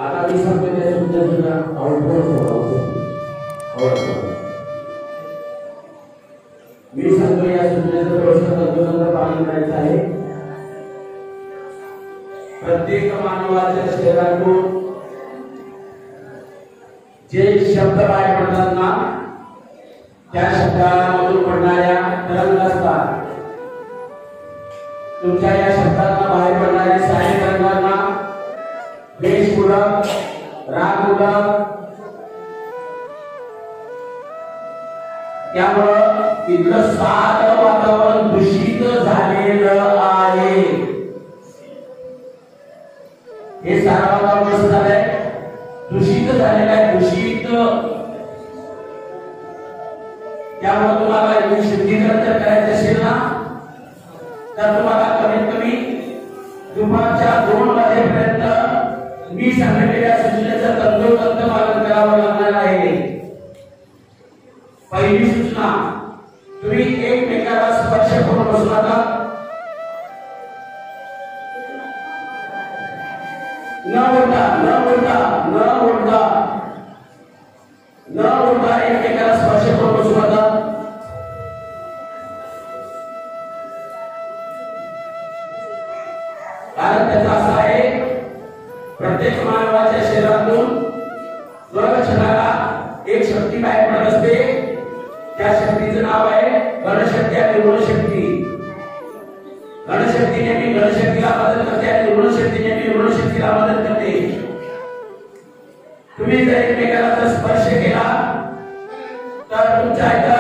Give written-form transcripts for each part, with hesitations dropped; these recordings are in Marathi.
आता मी सांगतो त्या सुद्धा मी सांगतो या सूचनेचं व्यवस्थित पालन करायचं आहे। प्रत्येक मानवाच्या शरीरातून जे शब्द बाहेर पडतात ना त्या शब्दामधून पडणाऱ्या तरंग असतात। तुमच्या या शब्दांना बाहेर पडणारे सारे तरंगांना वेशपूरक रागपूरक त्यामुळं इथलं सारं वातावरण दूषित झालेलं आहे। हे सारं वातावरण कसं झालंय? दूषित झालेलं आहे, दूषित। त्यामुळे तुम्हाला शुद्धीकरण जर करायचं असेल ना तर तुम्हाला कमीत कमी दुपारच्या 2 वाजेपर्यंत मी सांगितलेल्या सूचनेचं तंतोतंत पालन करावं लागणार आहे। पहिली सूचना, तुम्ही एकमेकाला स्पर्श करून बसू नका। न बोलता एकमेकाला स्पर्श करून बसू नका। कारण त्याचा असा आहे, प्रत्येक मानवाच्या शरीरातून दर क्षणाला एक शक्ती बाहेर पडत असते। त्या शक्तीचं नाव आहे गणशक्ती आणि ऋणशक्ती। गणशक्ती नेहमी गणशक्तीला मदत करते आणि ऋणशक्ती नेहमी ऋणशक्तीला मदत करते। तुम्ही जर एकमेकाला स्पर्श केला तर तुमच्या इथं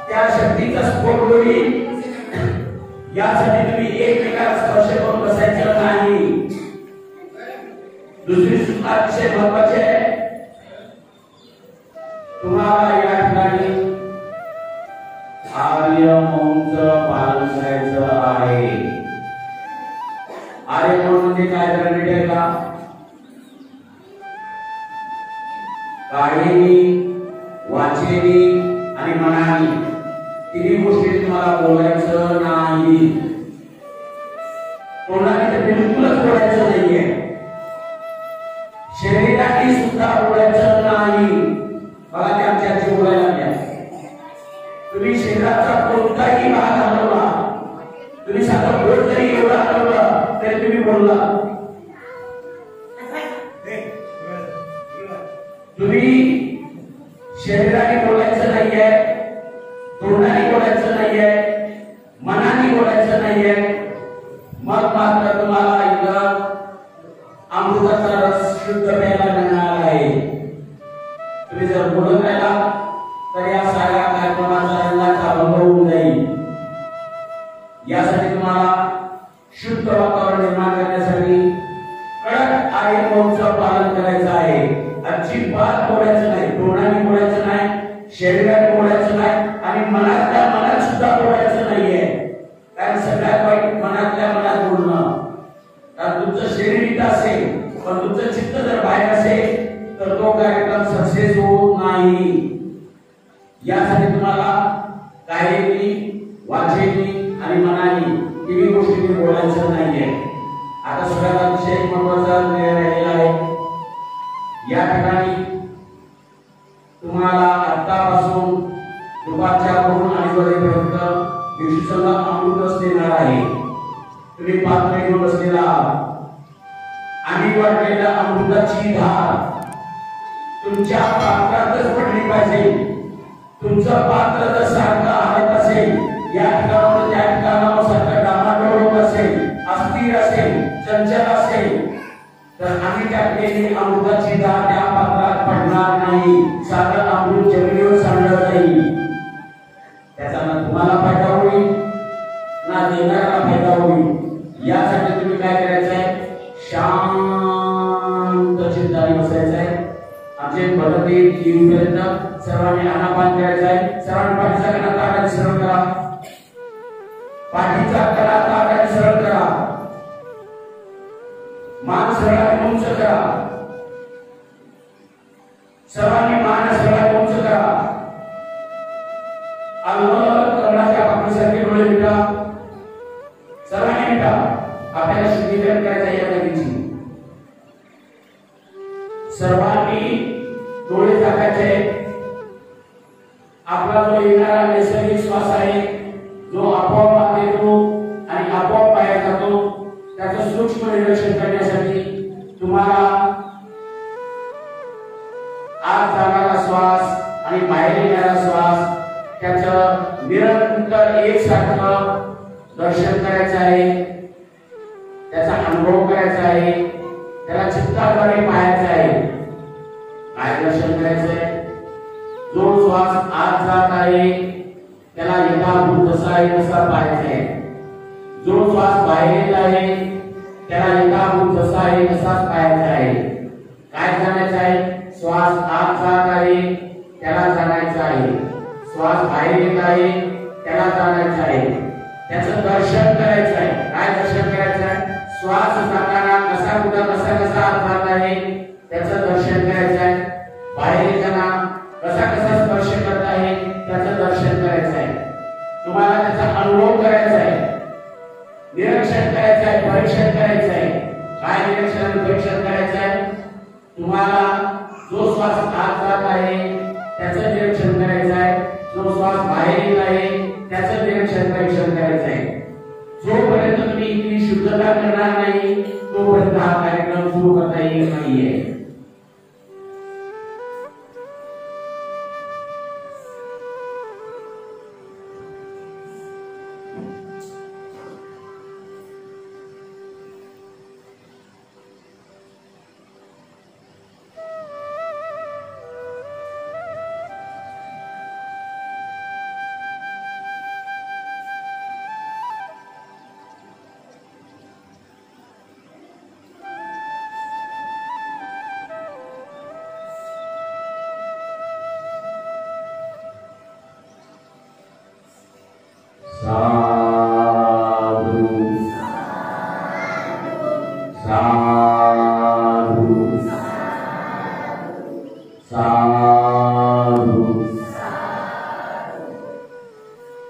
त्या शक्तीचा स्फोट होईल। यासाठी तुम्ही एकमेकाला स्पर्श करून बसायचं नाही। दुसरी सूचना अतिशय महत्त्वाची आहे, तुम्हाला या ठिकाणी आर्य मौनचं पालन करायचं आहे। आर्य मौन म्हणजे काय जरा नीट का? काळेनी, वाचेनी आणि मनानी तिन्ही गोष्टी तुम्हाला बोलायचं नाही। तोंडाने तर बिलकुलच बोलायचं नाहीये, शरीराने सुद्धा बोलायचं नाही। बघा ते आमच्या बोलायला लागल्या। तुम्ही शरीराचा कोणताही भाग हलवला, तुम्ही साधा बोट जरी एवढा हलवला तरी तुम्ही बोलला। तुम्ही शरीराने बोलायचं नाहीये, तोंडाने बोलायचं नाहीये, मनाने बोलायचं नाहीये। मग मात्र तुम्हाला इथं अमृताचा रस शुद्ध प्यायला मिळणार आहे। तुम्ही जर बोलत राहिला तर या साऱ्या कार्यक्रमाचा रंगाचा अनुभव होऊन जाईल। यासाठी तुम्हाला शुद्ध वातावरण निर्माण करण्यासाठी कडक आर्य मौनचं पालन करायचं आहे। अजिबात बोलायचं नाही, तोंडाने बोलायचं नाही, शरीराने बोलायचं नाही आणि मनातल्या मनात सुद्धा बोलायचं नाहीये। कारण सगळ्यात वाईट मनातल्या मनात बोलणं। कारण तुमचं शरीर इथं असेल पण तुमचं चित्त जर बाहेर असेल तर तो कार्यक्रम सक्सेस होत नाही। यासाठी तुम्हाला कायेनी, वाचेनी आणि मनानी तिन्ही गोष्टी बोलायचं नाहीये। आता सगळ्यात अतिशय महत्त्वाचा निर्णय राहिलेला आहे। या ठिकाणी तुम्हाला आतापासून दुपारच्या 2 वाजेपर्यंत विशुद्ध अमृत देणार आहे। तुम्ही पात्र घेऊन बसलेला आम्ही वाटलेल्या अमृताची धार तुमच्या पात्रातच पडली पाहिजे। तुमचं पात्र जर सारखं हलत असेल, या ठिकाणावर त्या ठिकाणावर सारखं डामाडोल होत असेल, अस्थिर असेल, चंचल असेल तर आम्ही टाकलेली अमृताची धार त्या पात्रात पडणार नाही। सारं अमृत जमिनीवर सांडणार नाही। त्याचा ना तुम्हाला फायदा होईल ना देणाऱ्याला फायदा होईल। यासाठी तुम्ही काय करायचं आहे? शांत चित्ताने बसायचं आहे। आमचे पद्धती येऊपर्यंत सर्वांनी आनापान करायचं आहे। सर्वांनी पाठीचा कणा ताटाने सरळ करा, पाठीचा कणा ताटाने सरळ करा, मान सरळ उंच करा, सर्वांनी मान सरळ उंच करा। अलगद कमळाच्या पाकळीसारखे डोळे मिटा, सर्वांनी मिटा। आपल्याला शुद्धीकरण करायचं आहे या जागेची। सर्वांनी डोळे झाकायचे. आपला जो येणारा नैसर्गिक श्वास आहे, जो आपोआप आत येतो आणि आपोआप बाहेर जातो, त्याचं सूक्ष्म निरीक्षण करण्यासाठी तुम्हाला आत जाणारा श्वास आणि बाहेर येणारा श्वास त्याचं निरंतर एकसारखं दर्शन करायचं आहे, त्याचा अनुभव करायचा आहे, त्याला चित्ताद्वारे पाहायचं आहे. काय दर्शन करायचंय? जो श्वास आत जात आहे त्याला यथाभूत जसा आहे तसा पाहायचा आहे. जो श्वास बाहेर येत आहे त्याला यथाभूत जसा आहे तसाच पाहायचा आहे. काय जाणायचं आहे? श्वास आत जात आहे त्याला जाणायचं आहे, श्वास बाहेर येत आहे त्याला जाणायचं आहे, त्याचं दर्शन करायचं आहे. काय दर्शन करायचं आहे? श्वास जाताना कसा कुठं कसा कसा आत जात आहे त्याचं दर्शन करायचं आहे. बाहेर येताना कसा कसा स्पर्श करत आहे त्याचं दर्शन करायचं आहे. तुम्हाला त्याचा अनुभव करायचा आहे, निरीक्षण करायचं आहे, परीक्षण करायचं आहे. काय निरीक्षण आणि परीक्षण करायचं आहे? तुम्हाला जो श्वास आत जात आहे त्याचं निरीक्षण करायचं आहे, जो श्वास बाहेर येत आहे त्याचं निरीक्षण परीक्षण करायचं आहे. जोपर्यंत तुम्ही इथली शुद्धता करणार नाही तोपर्यंत हा कार्यक्रम सुरू करता येत नाहीये.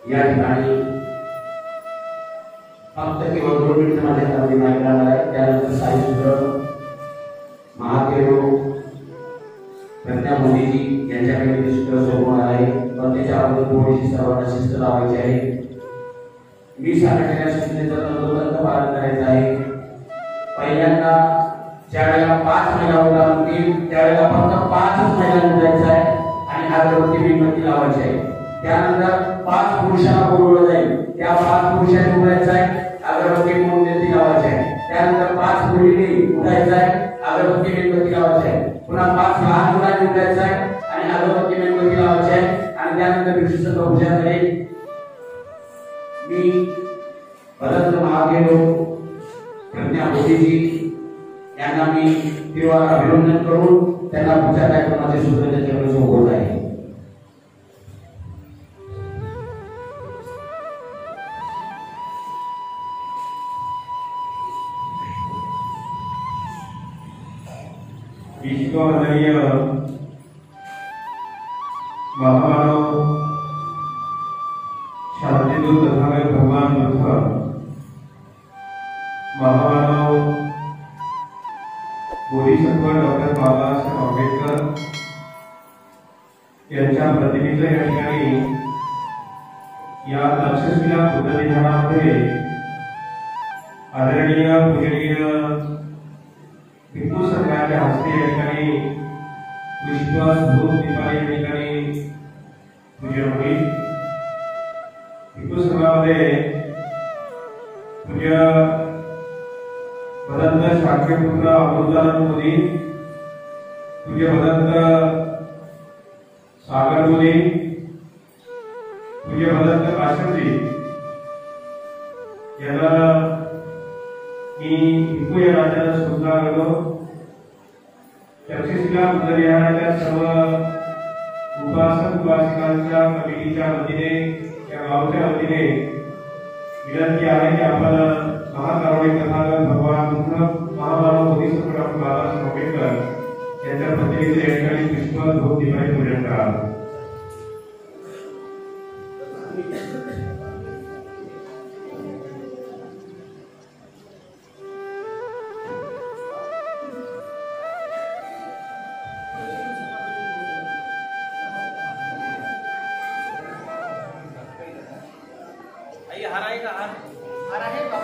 या ठिकाणी फक्त केवळ 2 मिनिट माझ्या हातामध्ये माईक राहणार आहे. त्यानंतर साई सूत्र महादेव प्रज्ञा मोदीजी यांच्याकडे ते सूत्र सोडवणार आहे, पण त्याच्या अगोदर थोडीशी सर्वांना शिस्त लावायची आहे. मी सांगितलेल्या शिस्तीचं तंतोतंत पालन करायचं आहे. पहिल्यांदा ज्या वेळेला 5 महिला उडावतील त्यावेळेला फक्त 5च महिला उडायचं आहे आणि अगरबत्ती मेणबत्ती लावायची आहे. त्यानंतर 5 पुरुषांना बोलवलं जाईल, त्या 5 पुरुषांनी उडायचं आहे, अगरबत्ती मेणबत्ती लावायची आहे. त्यानंतर 5 मुलींनी उडायचं आहे, अगरबत्ती मेणबत्ती लावायची आहे. पुन्हा 5 लहान मुलांनी उडायचं आहे आणि अगरबत्ती मेणबत्ती लावायची आहे. आणि त्यानंतर विशिष्ट पूजा करेल. मी भरत महादेव प्रज्ञा मोदीजी यांना मी तीव्र अभिनंदन करून त्यांना पुढच्या कार्यक्रमाचे सूत्र त्यांच्याकडे सोपवत आहे. विश्ववंदनीय महामानव शांतिदूत तथागत भगवान बुद्ध, महामानव बोधिसत्व डॉक्टर बाबासाहेब आंबेडकर यांच्या प्रतिनिधित्व या ठिकाणी या तक्षशिला बुद्धविधानामध्ये आदरणीय पूजनीय भिक्खू संघाच्या हस्ते या ठिकाणी पुष्प धूप दीपावली या ठिकाणी पूजन होईल. भिक्खू संघामध्ये पूज्य भदंत शाक्यपुत्र अमृतानंद मोदी, पूज्य भदंत सागर मोदी, पूज्य भदंत काशमजी यांना मी भिक्खू या नात्याने श्रद्धा करतो. तक्षशिला बुद्धविहाराच्या सर्व उपासक उपासिकांच्या कमिटीच्या वतीने या गावच्या वतीने विनंती आहे की आपण महाकारुणिक तथागत भगवान बुद्ध महामानव बोधिसत्व डॉक्टर बाबासाहेब आंबेडकर यांच्या प्रतिनिधी या ठिकाणी पुष्प धूप दीपावली पूजन करा. आहे का हार आहे का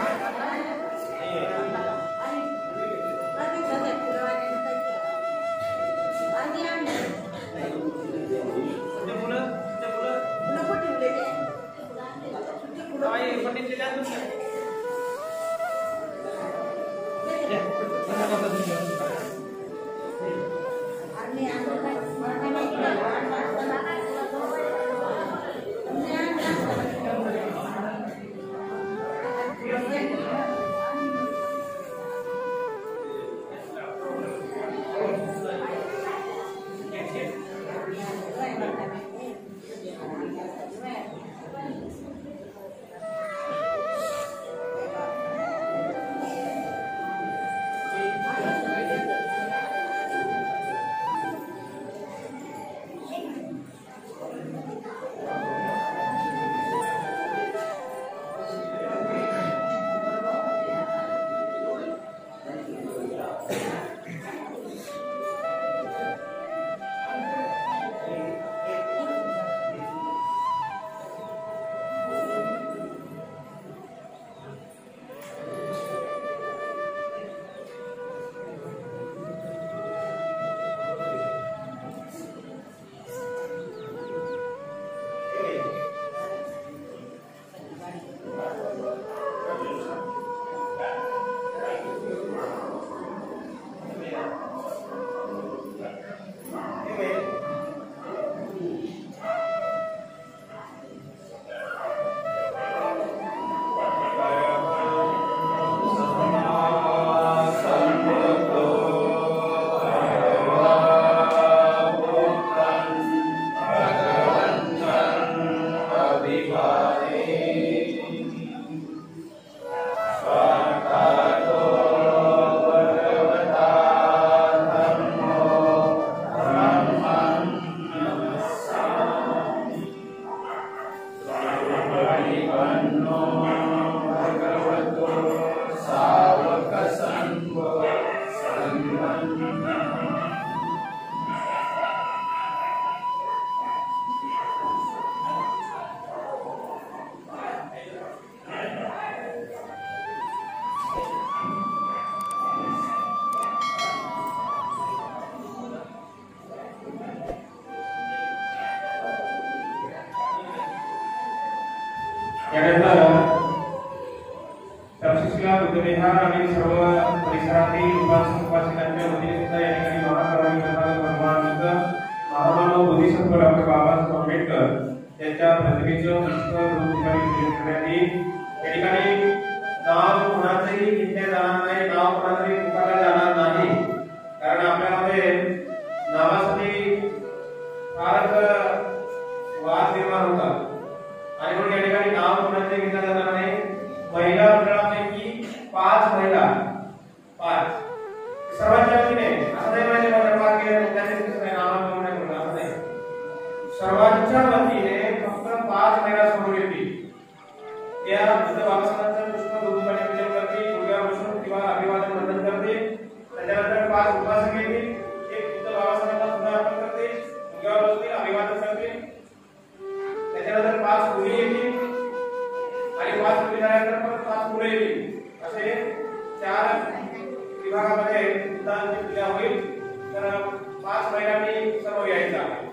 त्यानंतर तपशिला बुद्धविहार आणि सर्व परिसरातील उपासक उपासिकांच्या वतीने सुद्धा या ठिकाणी महाकारुणिक भगवान महामानव बोधिसत्व डॉक्टर बाबासाहेब आंबेडकर यांच्या प्रतिमेचं करण्यात येईल। या ठिकाणी नाव कोणाचंही घेतले जाणार नाही, नाव कोणाचंही पुकारले जाणार नाही, कारण आपल्यामध्ये नावासाठी फारच वाद निर्माण होतात आणि म्हणून या ठिकाणी नाव कोणाचे घेतलं जाणार नाही। महिला मंडळापैकी 5 महिला 5 सर्वांच्या वतीने असं नाही म्हणजे पाच केले त्याचे नाव नोंदणी करणार असं नाही, सर्वांच्या वतीने फक्त 5 महिला समोर येतील। त्या बुद्ध बाबासाहेबांचं पुष्प दुधपाणी पूजन करतील, गुरुवार बसून किंवा अभिवादन वंदन करतील। त्याच्यानंतर 5 उपासक येतील, ते बुद्ध बाबासाहेबांना सुद्धा अर्पण करतील, गुरुवार बसतील, अभिवादन करतील। त्याच्यानंतर 5 मुली येतील आणि 5 मुली झाल्यानंतर परत 5 मुले येतील। असे 4 विभागामध्ये बुद्धांची पूजा होईल। तर 5 महिलांनी सर्व यायचं आहे।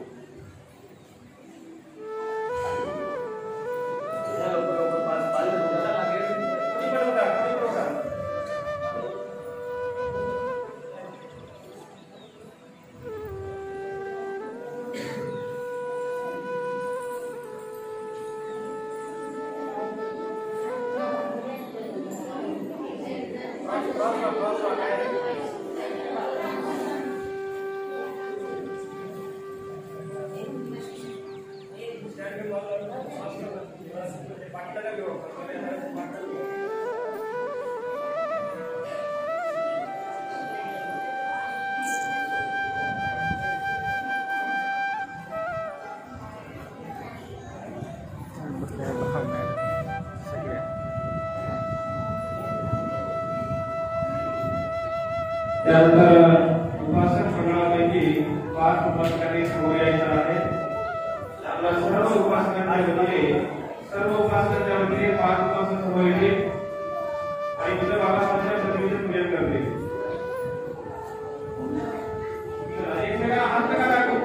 त्यानंतर उपासक मंडळापैकी 5 उपासकांनी समोर यायचं आहे। आपल्या सर्व उपासकांच्या वतीने सर्व उपासकांच्या वतीने 5 उपासक समोर येते आणि बुद्ध बाबांच्या प्रतिमेचे पूजन करते. एकमेकांना हात नका टाकू.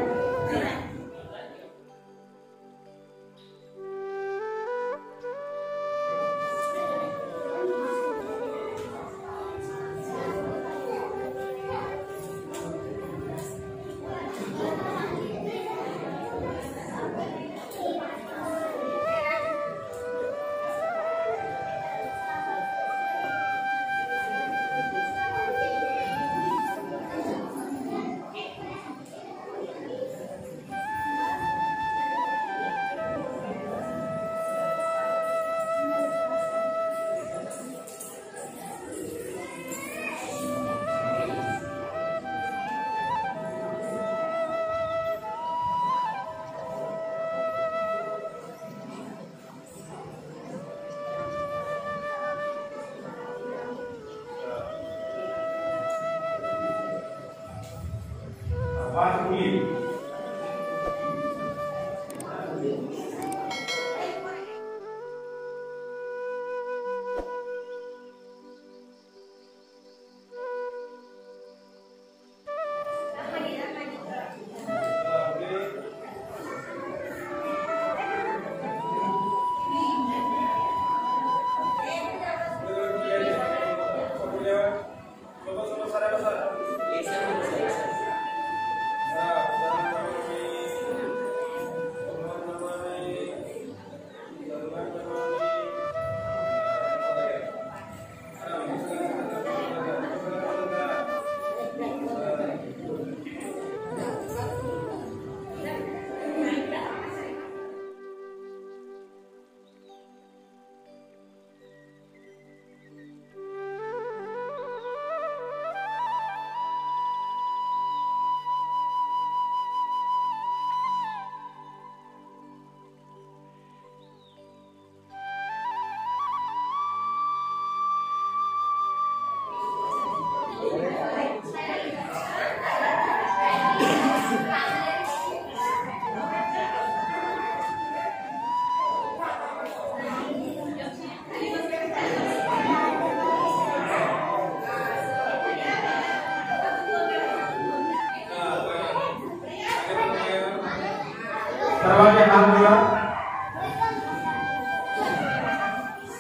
सर्वांचे हात जोडा.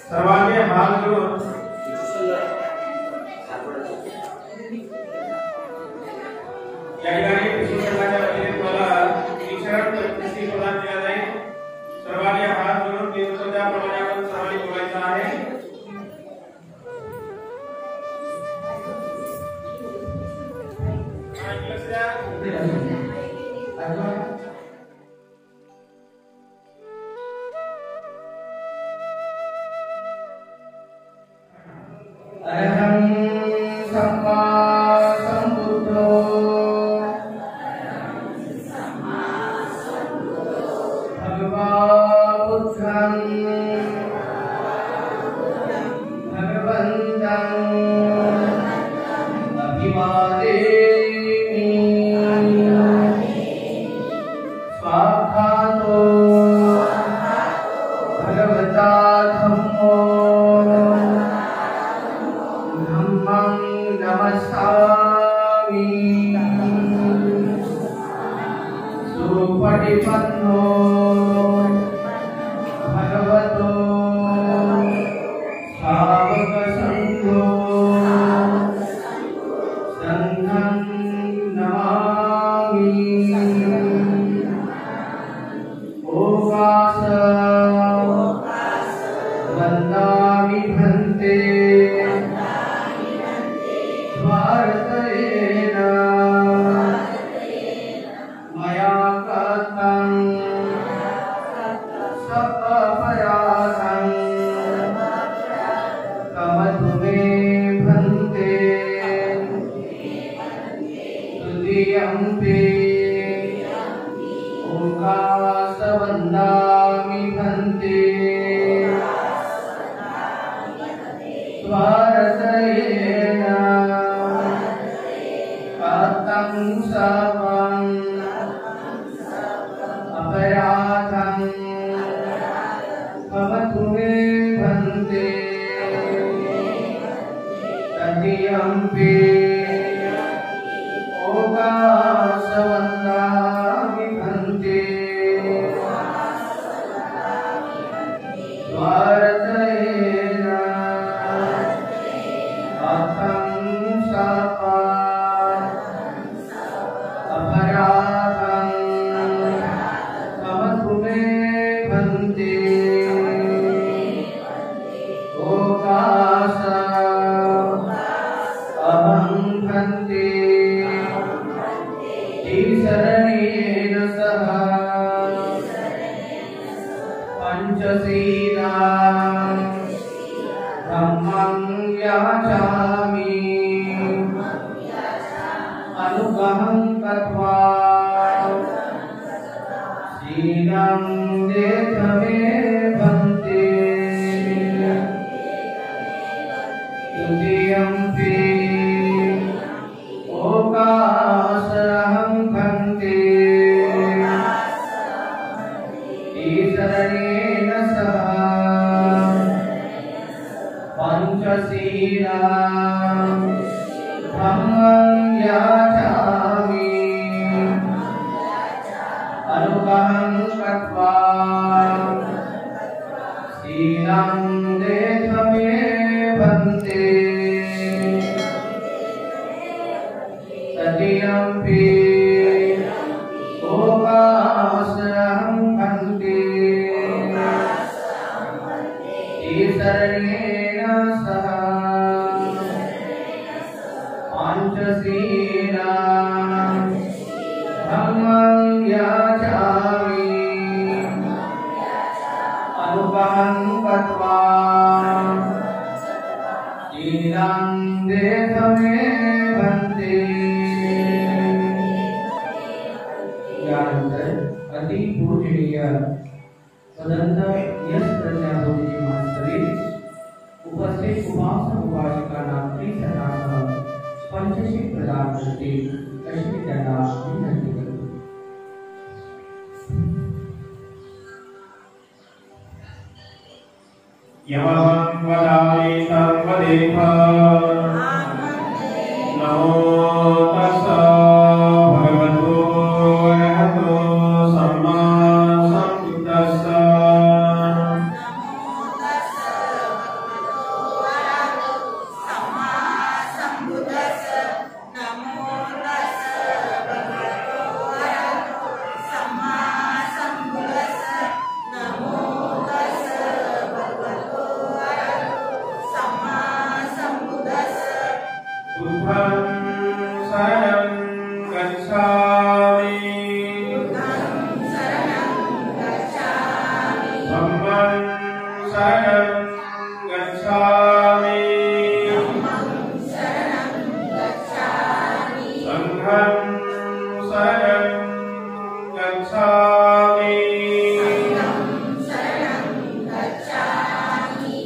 सर्वांचे हात जोडून या ठिकाणी कृष्णाच्या वतीने तुम्हाला ईश्वर प्रतिष्ठी प्रदान केला जाईल. सर्वांचे हात जोडून देवताच्या प्रमाणे आपण सर्वांनी बोलायचं आहे. अरहं सम्मा सम्बुद्धो भगवान् भगवन्तं अभिवादेमि स्वाहातो भगवता धम्मो धम्मं नमस्सामि सुपटिपन्नो भगवतो सावकसङ्घो संघं नमामि. ओकास वन्दामि भन्ते भारतेन मया कृतं सपराधं कमतु मे भन्ते तुदीयम्पि ओकास वन्दामि भन्ते भारतेन कृतं सर्वं अपराधं तदीयम्पि ओकासवन्दामि भन्ते द्वारतयेन अथं सापा अपराधं समतु मे भन्ते ओकासा अहं भन्ते शरणेन सह पंचशीला धम्मं याचामि अनुगहं कृत्वा शीलं देहमे भन्ते तुतीयम्पि ओकासहं भन्ते शरणेन सह पंचशीला धम्मं याचामि अनुगहं कृत्वा शीलं देहमे भन्ते तदीयम्पि ओकासहं भन्ते शरणेन सह पंचशीला धम्मं याचामि अनुगहं कृत्वा शीलं देहमे भन्ते। यानंतर अति पूजनीय सदंत यश प्रजापती जी महास्तरी उपस्थित उपासक उपासिकांना त्रिसर्गासह पंचशील प्रदान करतील अशी त्यांना विनंती करतो। यमहं वदामि तं वदेम नमो तस्स भगवतो अरहतो सम्मा सम्बुद्धस्स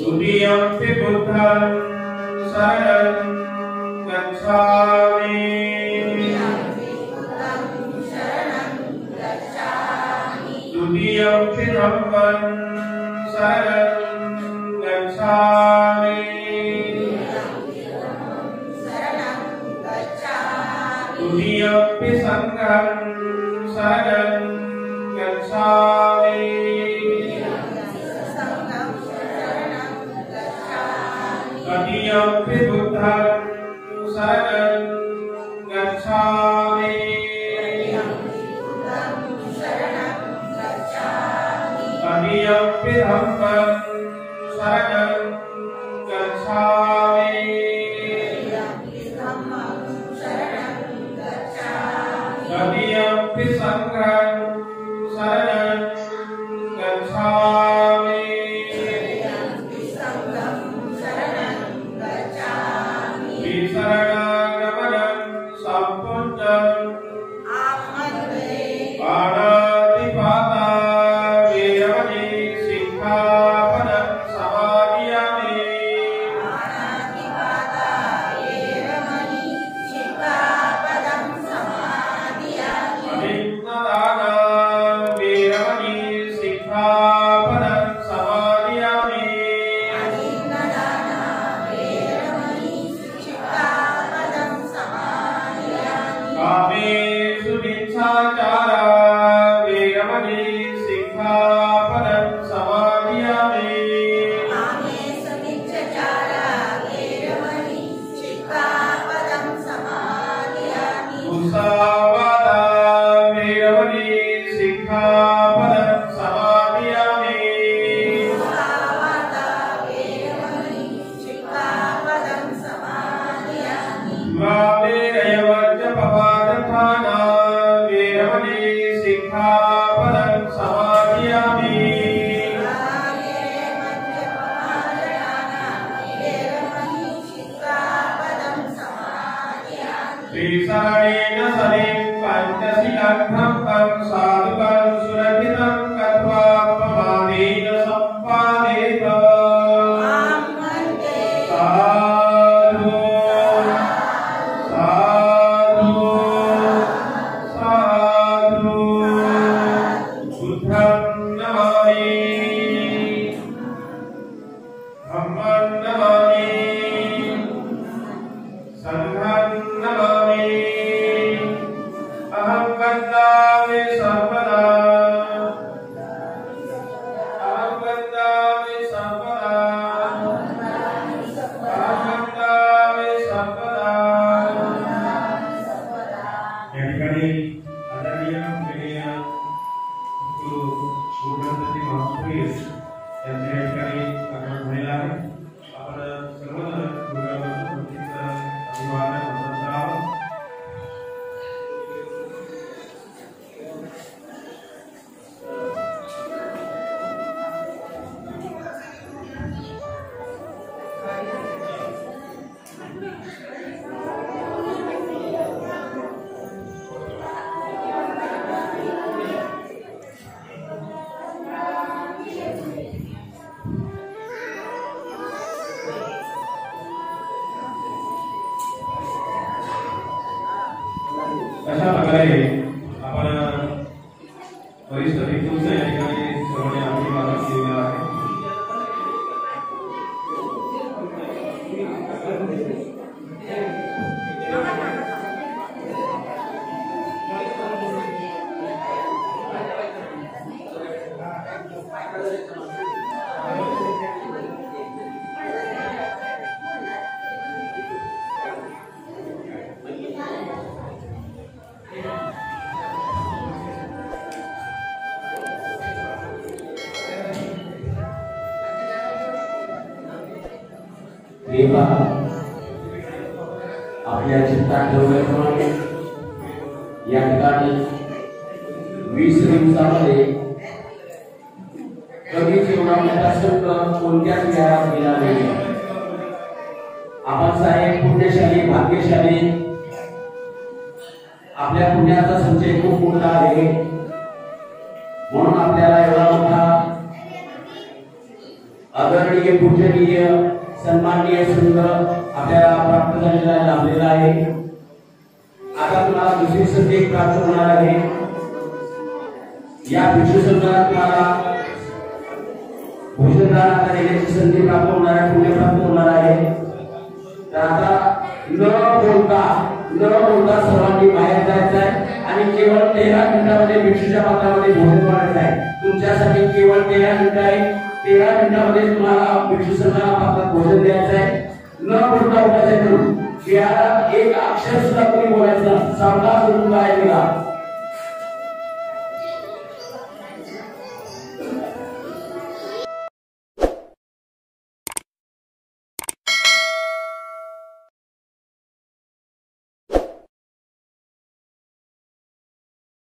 तुतीयम्पि बुद्धं शरणं गच्छामि तुतीयम्पि धम्मं शरणं गच्छामि तुतीयम्पि संघं शरणं गच्छामि तदीयम्पि बुद्धं शरणं गच्छामि तदीयम्पि धम्मं शरणं गच्छामि तदीयम्पि संघं शरणं गच्छामि शरणागत श्रीशरणेन सदेव पंचशीलग्नं साधुकं सुरभितं कत्वापमानेन सम्पादेत साधु साधु साधु बुद्धं नमामि धम्मं नमामि संघं नमामि अहं वन्दामि सर्वदा अहं वन्दामि सर्वदा अहं वन्दामि सर्वदा या ठिकाणी आदरणीय प्रिय गुरु गुरुदत्तजी महापुरी यांच्या या ठिकाणी आगमन झालेलं आहे. आपण सर्वजण गुरुगावाचं प्रतीचं अभिवादन करत आहोत. अशा प्रकारे आपण वरिष्ठ भिक्षूंचं या ठिकाणी सर्वांनी अभिवादन केलेलं आहे. देवा आपल्या चित्तात ठेवल्याप्रमाणे या ठिकाणी 20 दिवसामध्ये कधीच एवढा मोठा संत कोणत्याच विहारात गेला नाही. आपण साहेब पुण्यशाली भाग्यशाली, आपल्या पुण्याचा संचय खूप मोठा आहे म्हणून आपल्याला एवढा मोठा आदरणीय पूजनीय सन्माननीय संघ आपल्याला प्राप्त झालेला लाभलेला आहे. आता तुम्हाला दुसरी संधी प्राप्त होणार आहे. या भिक्षू संघाला तुम्हाला भोजनदान देण्याची संधी प्राप्त होणार आहे, पुण्य प्राप्त होणार आहे. तर आता न बोलता सर्वांनी बाहेर जायचं आहे आणि केवळ 13 मिनिटांमध्ये भिक्षूच्या पात्रामध्ये भोजन करायचं आहे. तुमच्यासाठी केवळ 13 मिनिटं आहे. 13 मिनिटांमध्ये तुम्हाला भिक्षू संघाला पात्रात भोजन द्यायचं आहे. न बोलता उठायचं करून एक अक्षर सुद्धा कोणी बोलायचं. सावकाश बोलून बाहेर निघा.